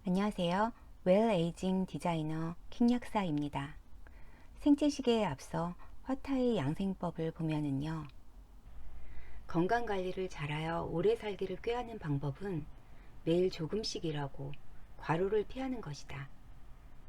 안녕하세요. 웰에이징 디자이너 킹약사입니다. 생체시계에 앞서 화타의 양생법을 보면은요. 건강관리를 잘하여 오래 살기를 꾀하는 방법은 매일 조금씩 일하고 과로를 피하는 것이다.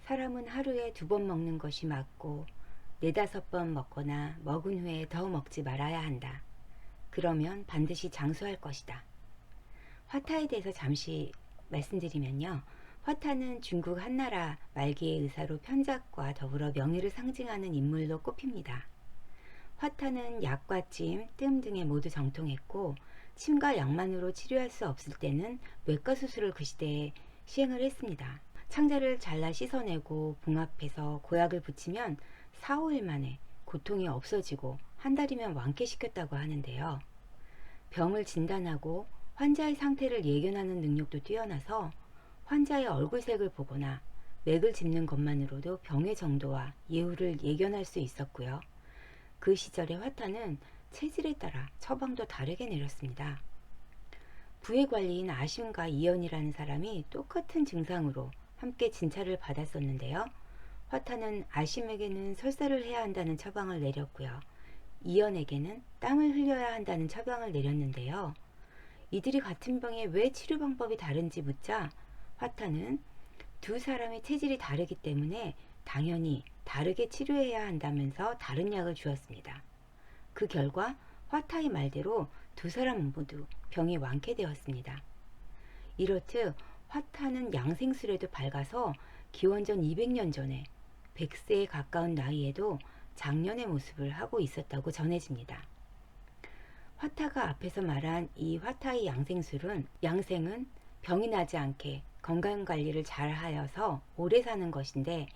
사람은 하루에 2번 먹는 것이 맞고 4~5번 먹거나 먹은 후에 더 먹지 말아야 한다. 그러면 반드시 장수할 것이다. 화타에 대해서 잠시 말씀드리면요. 화타는 중국 한나라 말기의 의사로 편작과 더불어 명예를 상징하는 인물로 꼽힙니다. 화타는 약과 찜, 뜸 등에 모두 정통했고 침과 약만으로 치료할 수 없을 때는 외과 수술을 그 시대에 시행을 했습니다. 창자를 잘라 씻어내고 봉합해서 고약을 붙이면 4~5일 만에 고통이 없어지고 한 달이면 완쾌시켰다고 하는데요. 병을 진단하고 환자의 상태를 예견하는 능력도 뛰어나서 환자의 얼굴색을 보거나 맥을 짚는 것만으로도 병의 정도와 예후를 예견할 수 있었고요. 그 시절의 화타는 체질에 따라 처방도 다르게 내렸습니다. 부의 관리인 아심과 이연이라는 사람이 똑같은 증상으로 함께 진찰을 받았었는데요. 화타는 아심에게는 설사를 해야 한다는 처방을 내렸고요. 이연에게는 땀을 흘려야 한다는 처방을 내렸는데요. 이들이 같은 병에 왜 치료 방법이 다른지 묻자 화타는 두 사람의 체질이 다르기 때문에 당연히 다르게 치료해야 한다면서 다른 약을 주었습니다. 그 결과 화타의 말대로 두 사람 모두 병이 완쾌되었습니다. 이렇듯 화타는 양생술에도 밝아서 기원전 200년 전에 100세에 가까운 나이에도 장년의 모습을 하고 있었다고 전해집니다. 화타가 앞에서 말한 이 화타의 양생술은 양생은 병이 나지 않게 건강관리를 잘 하여서 오래 사는 것인데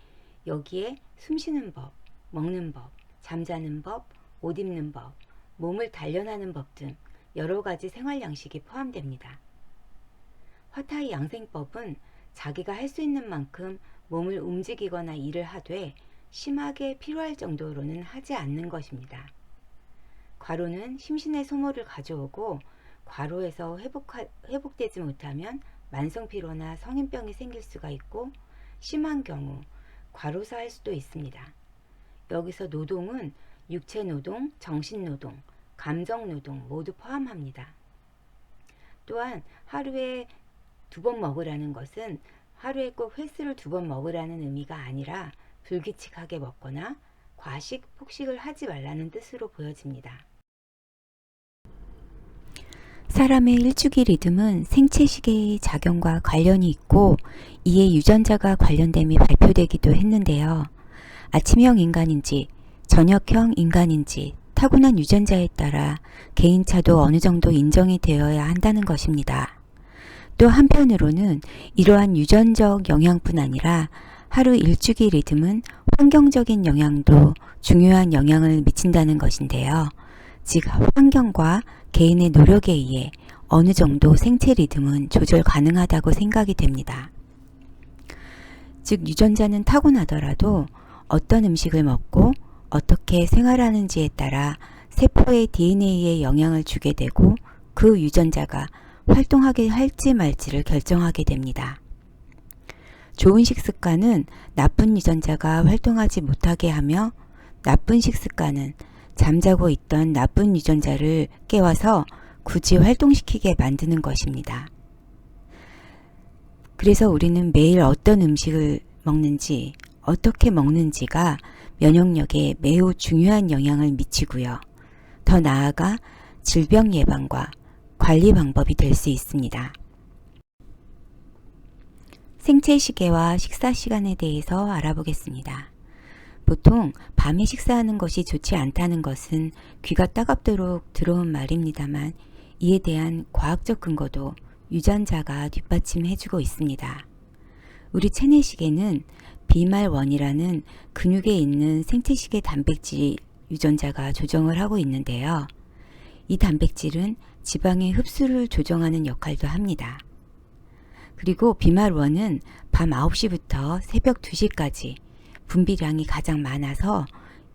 여기에 숨쉬는 법, 먹는 법, 잠자는 법, 옷 입는 법, 몸을 단련하는 법 등 여러 가지 생활 양식이 포함됩니다. 화타의 양생법은 자기가 할 수 있는 만큼 몸을 움직이거나 일을 하되 심하게 피로할 정도로는 하지 않는 것입니다. 과로는 심신의 소모를 가져오고 과로에서 회복되지 못하면 만성피로나 성인병이 생길 수가 있고 심한 경우 과로사할 수도 있습니다. 여기서 노동은 육체노동, 정신노동, 감정노동 모두 포함합니다. 또한 하루에 2번 먹으라는 것은 하루에 꼭 횟수를 2번 먹으라는 의미가 아니라 불규칙하게 먹거나 과식, 폭식을 하지 말라는 뜻으로 보여집니다. 사람의 일주기 리듬은 생체시계의 작용과 관련이 있고 이에 유전자가 관련됨이 발표되기도 했는데요. 아침형 인간인지 저녁형 인간인지 타고난 유전자에 따라 개인차도 어느 정도 인정이 되어야 한다는 것입니다. 또 한편으로는 이러한 유전적 영향뿐 아니라 하루 일주기 리듬은 환경적인 영향도 중요한 영향을 미친다는 것인데요. 즉 환경과 개인의 노력에 의해 어느 정도 생체 리듬은 조절 가능하다고 생각이 됩니다. 즉 유전자는 타고나더라도 어떤 음식을 먹고 어떻게 생활하는지에 따라 세포의 DNA에 영향을 주게 되고 그 유전자가 활동하게 할지 말지를 결정하게 됩니다. 좋은 식습관은 나쁜 유전자가 활동하지 못하게 하며 나쁜 식습관은 잠자고 있던 나쁜 유전자를 깨워서 굳이 활동시키게 만드는 것입니다. 그래서 우리는 매일 어떤 음식을 먹는지, 어떻게 먹는지가 면역력에 매우 중요한 영향을 미치고요. 더 나아가 질병 예방과 관리 방법이 될 수 있습니다. 생체시계와 식사시간에 대해서 알아보겠습니다. 보통 밤에 식사하는 것이 좋지 않다는 것은 귀가 따갑도록 들어온 말입니다만 이에 대한 과학적 근거도 유전자가 뒷받침해주고 있습니다. 우리 체내시계는 비말1이라는 근육에 있는 생체시계 단백질 유전자가 조정을 하고 있는데요. 이 단백질은 지방의 흡수를 조정하는 역할도 합니다. 그리고 비말1은 밤 9시부터 새벽 2시까지 분비량이 가장 많아서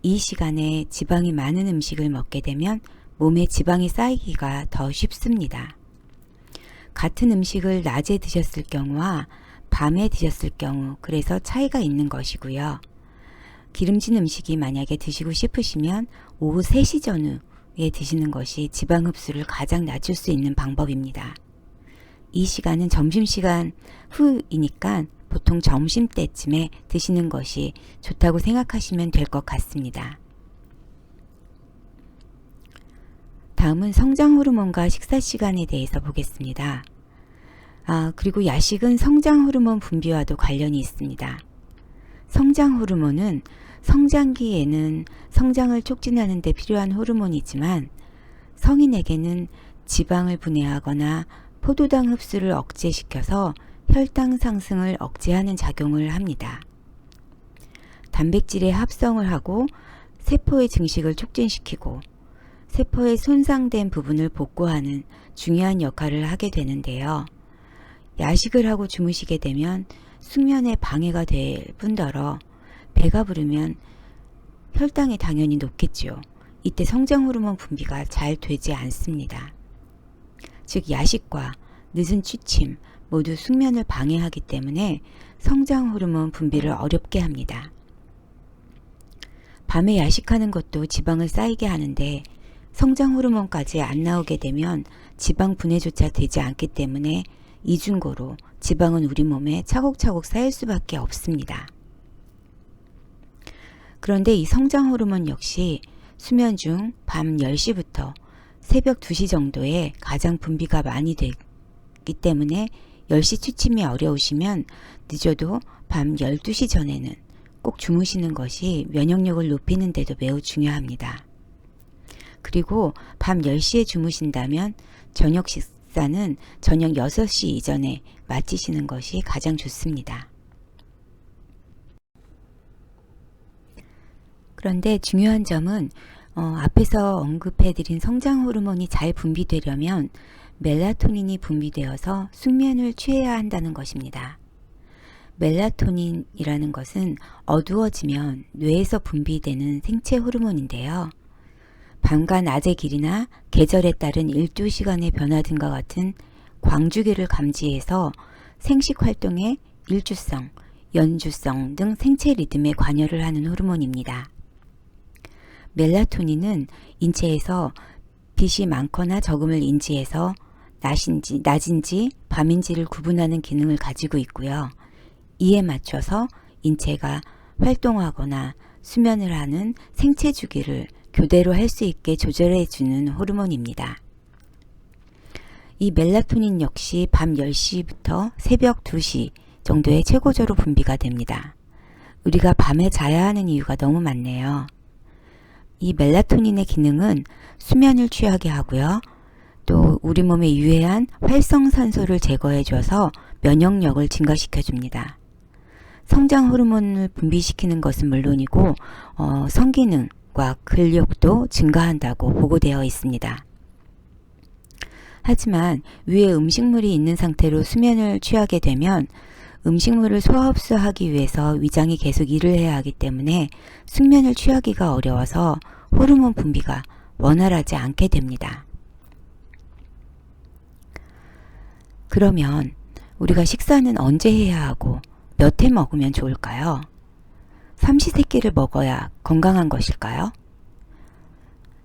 이 시간에 지방이 많은 음식을 먹게 되면 몸에 지방이 쌓이기가 더 쉽습니다. 같은 음식을 낮에 드셨을 경우와 밤에 드셨을 경우 그래서 차이가 있는 것이고요. 기름진 음식이 만약에 드시고 싶으시면 오후 3시 전후에 드시는 것이 지방 흡수를 가장 낮출 수 있는 방법입니다. 이 시간은 점심시간 후이니까 보통 점심때쯤에 드시는 것이 좋다고 생각하시면 될 것 같습니다. 다음은 성장 호르몬과 식사 시간에 대해서 보겠습니다. 그리고 야식은 성장 호르몬 분비와도 관련이 있습니다. 성장 호르몬은 성장기에는 성장을 촉진하는 데 필요한 호르몬이지만 성인에게는 지방을 분해하거나 포도당 흡수를 억제시켜서 혈당 상승을 억제하는 작용을 합니다. 단백질의 합성을 하고 세포의 증식을 촉진시키고 세포의 손상된 부분을 복구하는 중요한 역할을 하게 되는데요. 야식을 하고 주무시게 되면 숙면에 방해가 될 뿐더러 배가 부르면 혈당이 당연히 높겠죠. 이때 성장 호르몬 분비가 잘 되지 않습니다. 즉 야식과 늦은 취침 모두 숙면을 방해하기 때문에 성장 호르몬 분비를 어렵게 합니다. 밤에 야식하는 것도 지방을 쌓이게 하는데 성장 호르몬까지 안 나오게 되면 지방 분해조차 되지 않기 때문에 이중고로 지방은 우리 몸에 차곡차곡 쌓일 수밖에 없습니다. 그런데 이 성장 호르몬 역시 수면 중 밤 10시부터 새벽 2시 정도에 가장 분비가 많이 되기 때문에 10시 취침이 어려우시면 늦어도 밤 12시 전에는 꼭 주무시는 것이 면역력을 높이는 데도 매우 중요합니다. 그리고 밤 10시에 주무신다면 저녁 식사는 저녁 6시 이전에 마치시는 것이 가장 좋습니다. 그런데 중요한 점은 앞에서 언급해드린 성장 호르몬이 잘 분비되려면 멜라토닌이 분비되어서 숙면을 취해야 한다는 것입니다. 멜라토닌이라는 것은 어두워지면 뇌에서 분비되는 생체 호르몬인데요. 밤과 낮의 길이나 계절에 따른 일조 시간의 변화 등과 같은 광주기를 감지해서 생식 활동의 일주성, 연주성 등 생체 리듬에 관여를 하는 호르몬입니다. 멜라토닌은 인체에서 빛이 많거나 적음을 인지해서 낮인지 밤인지를 구분하는 기능을 가지고 있고요. 이에 맞춰서 인체가 활동하거나 수면을 하는 생체 주기를 교대로 할 수 있게 조절해 주는 호르몬입니다. 이 멜라토닌 역시 밤 10시부터 새벽 2시 정도에 최고조로 분비가 됩니다. 우리가 밤에 자야 하는 이유가 너무 많네요. 이 멜라토닌의 기능은 수면을 취하게 하고요. 또 우리 몸에 유해한 활성산소를 제거해 줘서 면역력을 증가시켜 줍니다. 성장 호르몬을 분비시키는 것은 물론이고 성기능과 근력도 증가한다고 보고되어 있습니다. 하지만 위에 음식물이 있는 상태로 수면을 취하게 되면 음식물을 소화 흡수하기 위해서 위장이 계속 일을 해야 하기 때문에 숙면을 취하기가 어려워서 호르몬 분비가 원활하지 않게 됩니다. 그러면 우리가 식사는 언제 해야 하고 몇 회 먹으면 좋을까요? 삼시세끼를 먹어야 건강한 것일까요?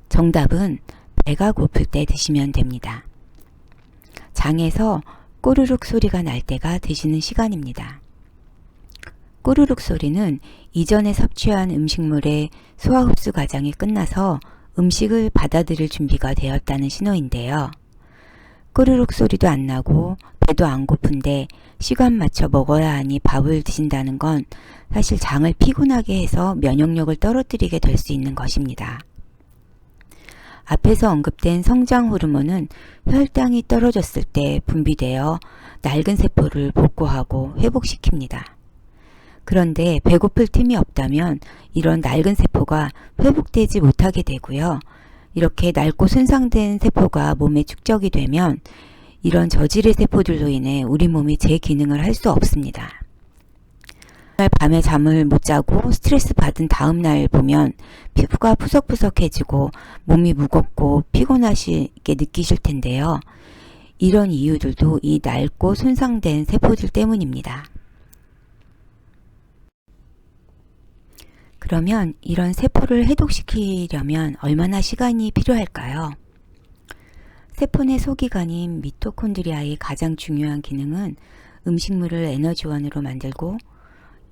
정답은 배가 고플 때 드시면 됩니다. 장에서 꼬르륵 소리가 날 때가 드시는 시간입니다. 꼬르륵 소리는 이전에 섭취한 음식물의 소화 흡수 과정이 끝나서 음식을 받아들일 준비가 되었다는 신호인데요. 꼬르륵 소리도 안 나고 배도 안 고픈데 시간 맞춰 먹어야 하니 밥을 드신다는 건 사실 장을 피곤하게 해서 면역력을 떨어뜨리게 될 수 있는 것입니다. 앞에서 언급된 성장 호르몬은 혈당이 떨어졌을 때 분비되어 낡은 세포를 복구하고 회복시킵니다. 그런데 배고플 틈이 없다면 이런 낡은 세포가 회복되지 못하게 되고요. 이렇게 낡고 손상된 세포가 몸에 축적이 되면 이런 저질의 세포들로 인해 우리 몸이 제 기능을 할 수 없습니다. 밤에 잠을 못 자고 스트레스 받은 다음날 보면 피부가 푸석푸석해지고 몸이 무겁고 피곤하시게 느끼실 텐데요. 이런 이유들도 이 낡고 손상된 세포들 때문입니다. 그러면 이런 세포를 해독시키려면 얼마나 시간이 필요할까요? 세포 내 소기관인 미토콘드리아의 가장 중요한 기능은 음식물을 에너지원으로 만들고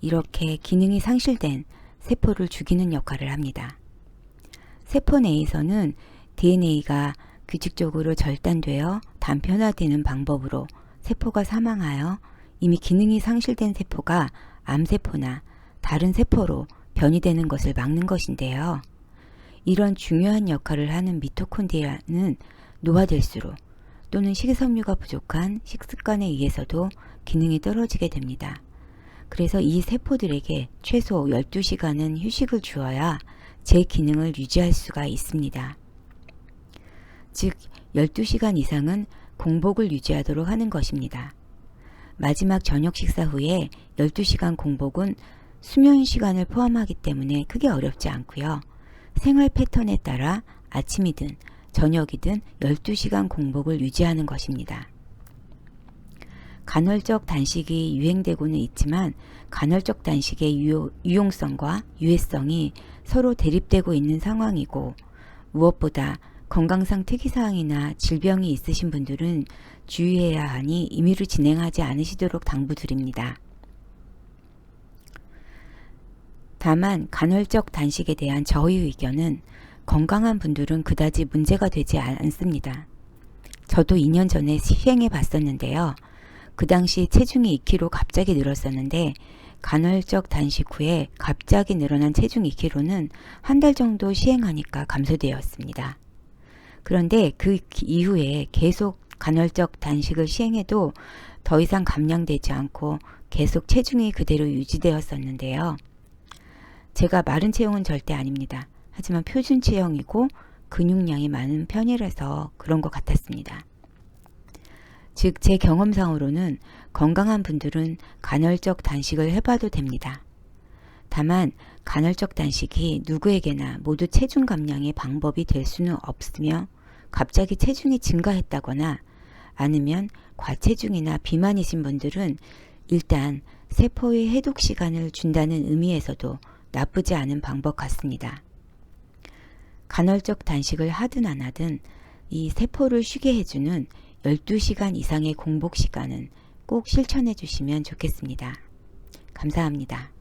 이렇게 기능이 상실된 세포를 죽이는 역할을 합니다. 세포 내에서는 DNA가 규칙적으로 절단되어 단편화되는 방법으로 세포가 사망하여 이미 기능이 상실된 세포가 암세포나 다른 세포로 변이되는 것을 막는 것인데요. 이런 중요한 역할을 하는 미토콘드리아는 노화될수록 또는 식이섬유가 부족한 식습관에 의해서도 기능이 떨어지게 됩니다. 그래서 이 세포들에게 최소 12시간은 휴식을 주어야 제 기능을 유지할 수가 있습니다. 즉 12시간 이상은 공복을 유지하도록 하는 것입니다. 마지막 저녁 식사 후에 12시간 공복은 수면 시간을 포함하기 때문에 크게 어렵지 않고요. 생활 패턴에 따라 아침이든 저녁이든 12시간 공복을 유지하는 것입니다. 간헐적 단식이 유행되고는 있지만 간헐적 단식의 유용성과 유해성이 서로 대립되고 있는 상황이고 무엇보다 건강상 특이사항이나 질병이 있으신 분들은 주의해야 하니 임의로 진행하지 않으시도록 당부드립니다. 다만 간헐적 단식에 대한 저의 의견은 건강한 분들은 그다지 문제가 되지 않습니다. 저도 2년 전에 시행해 봤었는데요. 그 당시 체중이 2kg 갑자기 늘었었는데 간헐적 단식 후에 갑자기 늘어난 체중 2kg는 한 달 정도 시행하니까 감소되었습니다. 그런데 그 이후에 계속 간헐적 단식을 시행해도 더 이상 감량되지 않고 계속 체중이 그대로 유지되었었는데요. 제가 마른 체형은 절대 아닙니다. 하지만 표준 체형이고 근육량이 많은 편이라서 그런 것 같았습니다. 즉 제 경험상으로는 건강한 분들은 간헐적 단식을 해봐도 됩니다. 다만 간헐적 단식이 누구에게나 모두 체중 감량의 방법이 될 수는 없으며 갑자기 체중이 증가했다거나 아니면 과체중이나 비만이신 분들은 일단 세포의 해독 시간을 준다는 의미에서도 나쁘지 않은 방법 같습니다. 간헐적 단식을 하든 안 하든 이 세포를 쉬게 해주는 12시간 이상의 공복 시간은 꼭 실천해 주시면 좋겠습니다. 감사합니다.